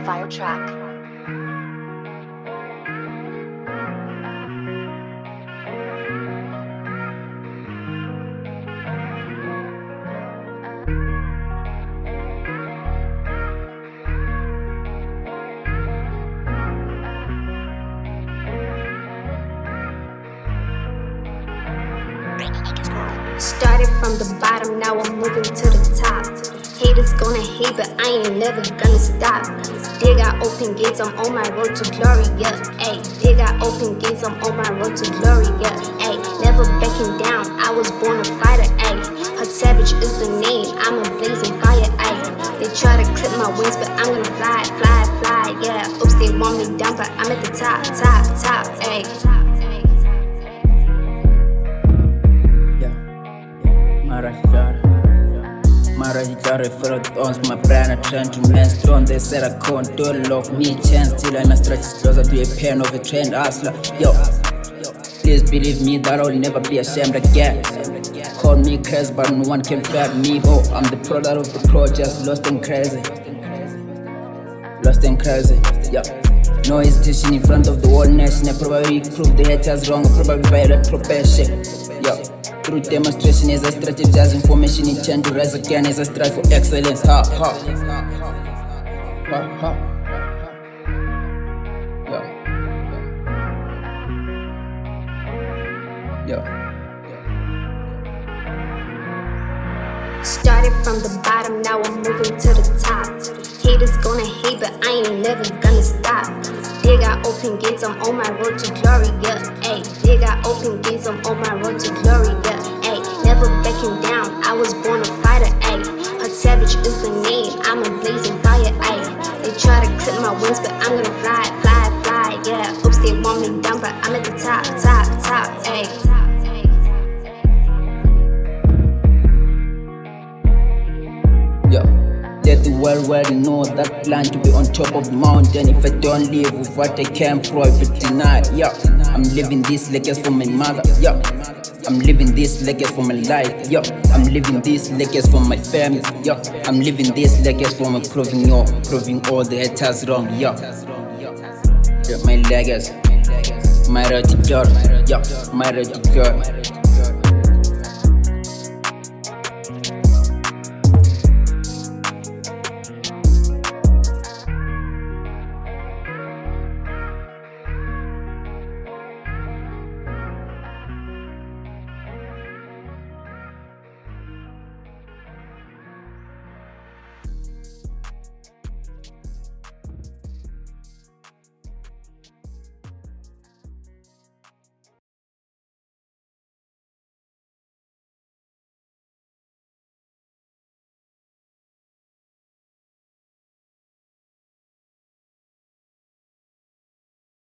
Fire track. Started from the bottom, now I'm moving to the top. Haters gonna hate, but I ain't never gonna stop. They got open gates, I'm on my road to glory, yeah. Ayy, they got open gates, I'm on my road to glory, yeah. Ayy, never backing down, I was born a fighter, ayy. Hot Savage is the name, I'm a blazing fire, ayy. They try to clip my wings, but I'm gonna fly, fly, fly, yeah. Oops, they want me down, but I'm at the top, top, top, ayy. Mara gitare för att ons my brand are trying to master on. They said I can't do it, lock me chance till I'm a stretch closer to a pen of a trained hustler. Yo, please believe me that I'll never be ashamed again. Call me crazy, but no one can fat me. Oh, I'm the product of the pro, just lost and crazy. Lost and crazy, yeah. No hesitation in front of the whole nation. I probably prove the haters wrong, I probably violate probation. Yo, through demonstration as I strategize information in change to rise again as I strive for excellence. Ha, ha. Ha, ha. Yo. Yo. Started from the bottom, now I'm moving to the top. Haters gonna hate, but I ain't never gonna stop. They got open gates, I'm on my road to glory, yeah. Ayy, they got open gates, I'm on my road to glory, yeah. Ayy, never backing down, I was born a fighter, ayy. Hot Savage is the name, I'm a blazing fire, ayy. They try to clip my wings, but I'm gonna fly, fly, fly, yeah. Oops, they want me down, but I'm at the top, top, top, ayy. Yo, let the world already know that plan to be on top of the mountain. If I don't live with what I came from, I will deny. Yo, I'm living this legacy for my mother. Yo, I'm living this legacy for my life. Yo, I'm living this legacy for my family. Yo, I'm living this legacy for my proving all the haters wrong. Yo, my legacy, my road to glory. Yo, my road to glory.